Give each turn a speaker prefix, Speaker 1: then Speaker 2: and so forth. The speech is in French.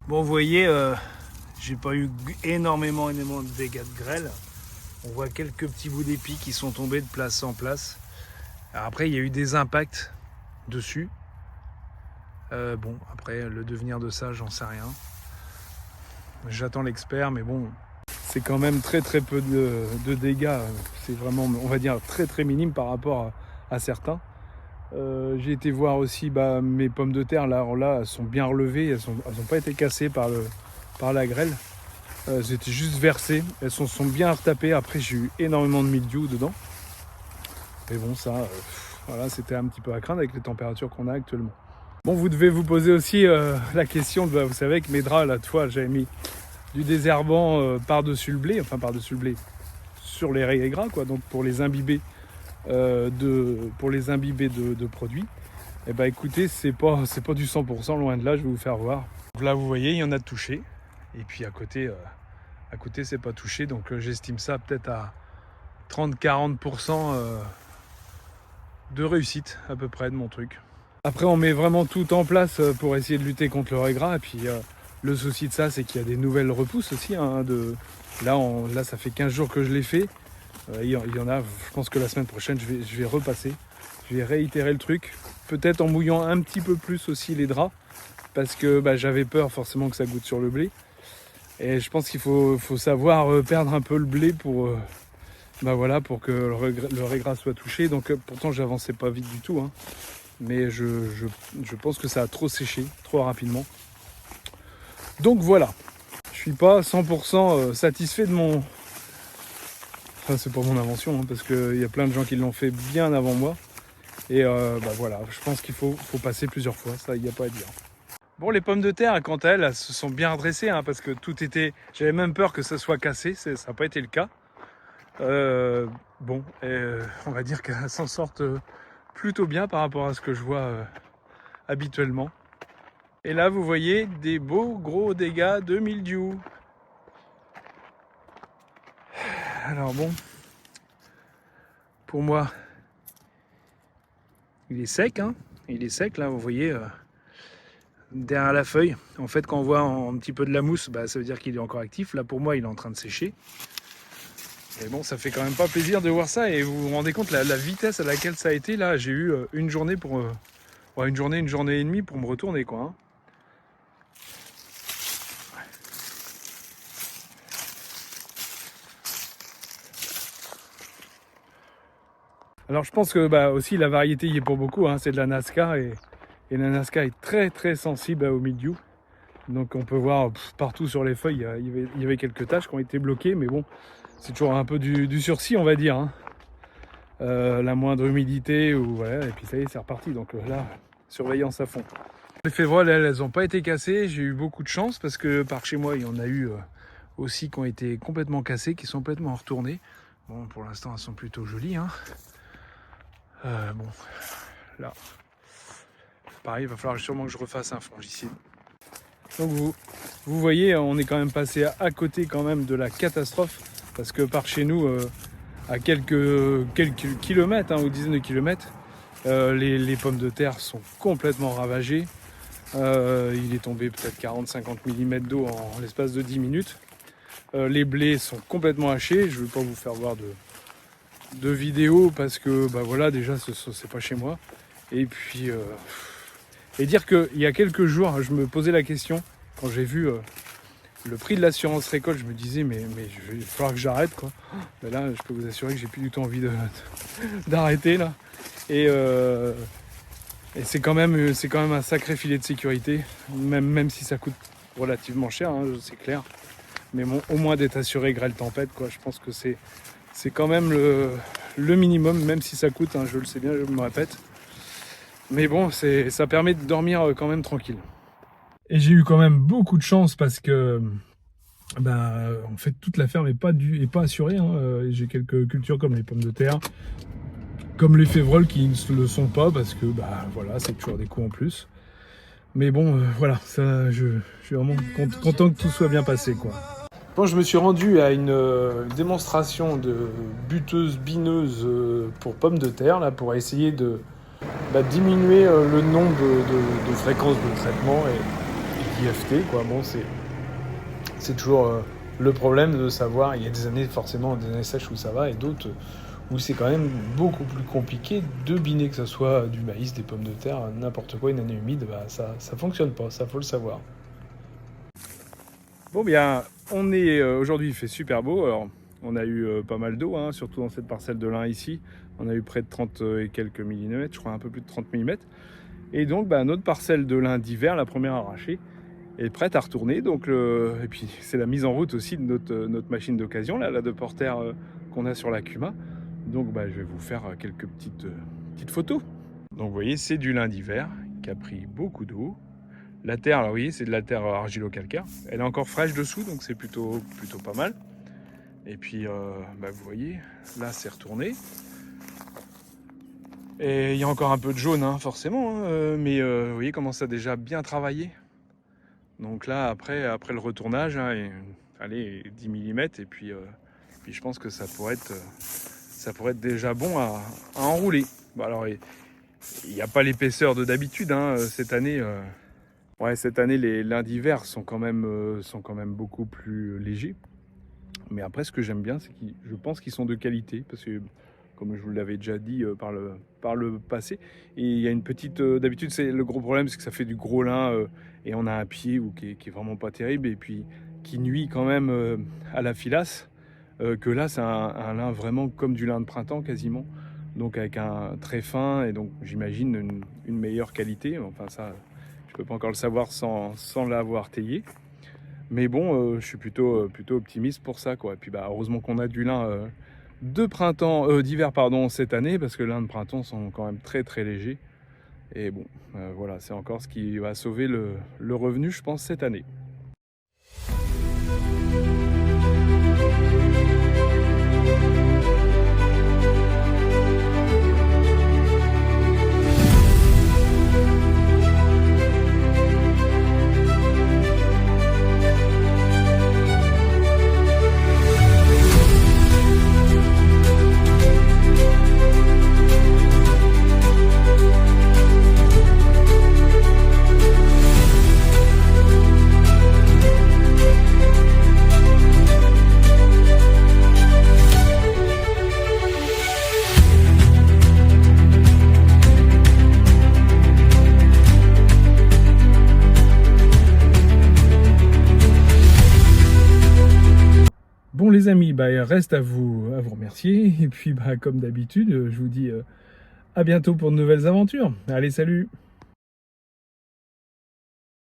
Speaker 1: Bon, vous voyez, j'ai pas eu énormément de dégâts de grêle. On voit quelques petits bouts d'épis qui sont tombés de place en place. Alors après, il y a eu des impacts dessus. Bon, après, le devenir de ça, j'en sais rien. J'attends l'expert, mais bon, c'est quand même très peu de dégâts. C'est vraiment, on va dire, très minime par rapport à certains. J'ai été voir aussi mes pommes de terre. Là, elles sont bien relevées. Elles n'ont pas été cassées par la grêle. Elles étaient juste versées. Elles sont bien retapées. Après, j'ai eu énormément de mildiou dedans. Mais bon, ça, voilà, c'était un petit peu à craindre avec les températures qu'on a actuellement. Bon, vous devez vous poser aussi la question, vous savez, avec mes draps, là, fois, j'avais mis du désherbant par-dessus le blé, sur les rayés gras, quoi, donc pour les imbiber de produits. Et bah écoutez, c'est pas du 100%, loin de là, je vais vous faire voir. Donc là, vous voyez, il y en a de touché. Et puis à côté, c'est pas touché, donc j'estime ça peut-être à 30-40% de réussite à peu près de mon truc. Après, on met vraiment tout en place pour essayer de lutter contre le ray gras. Et puis le souci de ça, c'est qu'il y a des nouvelles repousses aussi. Là, ça fait 15 jours que je l'ai fait. Il y en a, je pense que la semaine prochaine, je vais repasser. Je vais réitérer le truc. Peut-être en mouillant un petit peu plus aussi les draps. Parce que j'avais peur forcément que ça goûte sur le blé. Et je pense qu'il faut savoir perdre un peu le blé pour que le ray gras soit touché. Donc pourtant, j'avançais pas vite du tout. Mais je pense que ça a trop séché, trop rapidement. Donc voilà. Je suis pas 100% satisfait de mon... Enfin, c'est pas mon invention, parce qu'il y a plein de gens qui l'ont fait bien avant moi. Et voilà, je pense qu'il faut passer plusieurs fois, ça, il n'y a pas à dire. Bon, les pommes de terre, quant à elles se sont bien redressées, parce que tout était... J'avais même peur que ça soit cassé, ça n'a pas été le cas. On va dire qu'elles s'en sortent plutôt bien par rapport à ce que je vois habituellement. Et là, vous voyez des beaux gros dégâts de mildiou. Alors bon, pour moi, il est sec, Il est sec, là, vous voyez, derrière la feuille. En fait, quand on voit un petit peu de la mousse, ça veut dire qu'il est encore actif. Là, pour moi, il est en train de sécher. Et bon, ça fait quand même pas plaisir de voir ça. Et vous vous rendez compte la vitesse à laquelle ça a été. Là, j'ai eu une journée une journée et demie pour me retourner, quoi. Alors je pense que aussi la variété y est pour beaucoup, c'est de la Nazca et la Nazca est très sensible au mildiou. Donc on peut voir partout sur les feuilles, il y avait quelques taches qui ont été bloquées, mais bon, c'est toujours un peu du sursis, on va dire. La moindre humidité, et puis ça y est, c'est reparti. Donc là, surveillance à fond. Les févroles, elles n'ont pas été cassées, j'ai eu beaucoup de chance parce que par chez moi, il y en a eu aussi qui ont été complètement cassées, qui sont complètement retournées. Bon, pour l'instant, elles sont plutôt jolies. Bon, là, pareil, il va falloir sûrement que je refasse un fongicide. Donc vous voyez, on est quand même passé à côté quand même de la catastrophe, parce que par chez nous, à quelques kilomètres, ou dizaines de kilomètres, les pommes de terre sont complètement ravagées. Il est tombé peut-être 40-50 mm d'eau en l'espace de 10 minutes. Les blés sont complètement hachés, je ne vais pas vous faire voir de vidéos parce que déjà c'est pas chez moi. Et puis et dire qu'il y a quelques jours je me posais la question quand j'ai vu le prix de l'assurance récolte, je me disais mais il va falloir que j'arrête, quoi. Mais là je peux vous assurer que j'ai plus du tout envie d'arrêter là. Et c'est quand même un sacré filet de sécurité, même si ça coûte relativement cher, c'est clair. Mais bon, au moins d'être assuré grêle tempête, quoi. Je pense que c'est quand même le minimum, même si ça coûte, je le sais bien, je me répète. Mais bon, ça permet de dormir quand même tranquille. Et j'ai eu quand même beaucoup de chance parce que en fait toute la ferme n'est pas assurée. J'ai quelques cultures comme les pommes de terre, comme les févroles qui ne le sont pas parce que c'est toujours des coûts en plus. Mais bon, ça, je suis vraiment content que tout soit bien passé, quoi. Bon, je me suis rendu à une démonstration de buteuse bineuse pour pommes de terre, là, pour essayer de diminuer le nombre de fréquences de traitement d'IFT, quoi. Bon, c'est toujours le problème de savoir, il y a des années forcément, des années sèches où ça va, et d'autres où c'est quand même beaucoup plus compliqué de biner, que ce soit du maïs, des pommes de terre, n'importe quoi, une année humide, bah, ça fonctionne pas, ça faut le savoir. Bon bien, on est aujourd'hui, il fait super beau. Alors, on a eu pas mal d'eau, hein, surtout dans cette parcelle de lin ici. On a eu près de 30 et quelques millimètres, je crois un peu plus de 30 mm. Et donc, bah, notre parcelle de lin d'hiver, la première arrachée, est prête à retourner. Donc, et puis, c'est la mise en route aussi de notre machine d'occasion, la 2 porteurs qu'on a sur la Cuma. Donc, bah, je vais vous faire quelques petites photos. Donc, vous voyez, c'est du lin d'hiver qui a pris beaucoup d'eau. La terre, alors oui, c'est de la terre argilo-calcaire. Elle est encore fraîche dessous, donc c'est plutôt pas mal. Et puis, bah, vous voyez, là, c'est retourné. Et il y a encore un peu de jaune, hein, forcément, hein, mais vous voyez comment ça a déjà bien travaillé. Donc là, après le retournage, hein, allez, 10 mm, et puis je pense que ça pourrait être déjà bon à enrouler. Bon, alors, il n'y a pas l'épaisseur de d'habitude, hein, cette année. Ouais, cette année, les lins d'hiver sont quand même beaucoup plus légers. Mais après, ce que j'aime bien, c'est que je pense qu'ils sont de qualité, parce que, comme je vous l'avais déjà dit par le passé, et il y a une petite... d'habitude, le gros problème, c'est que ça fait du gros lin, et on a un pied qui est vraiment pas terrible, et puis qui nuit quand même à la filasse, que là, c'est un lin vraiment comme du lin de printemps, quasiment. Donc avec un très fin, et donc j'imagine une meilleure qualité. Enfin, ça... je peux pas encore le savoir sans l'avoir taillé. Mais bon, je suis plutôt optimiste pour ça, quoi. Et puis bah, heureusement qu'on a du lin d'hiver cette année, parce que les lins de printemps sont quand même très très légers. Et bon, voilà, c'est encore ce qui va sauver le revenu, je pense, cette année. Bon les amis, bah, il reste à vous remercier, et puis bah, comme d'habitude, je vous dis à bientôt pour de nouvelles aventures. Allez, salut!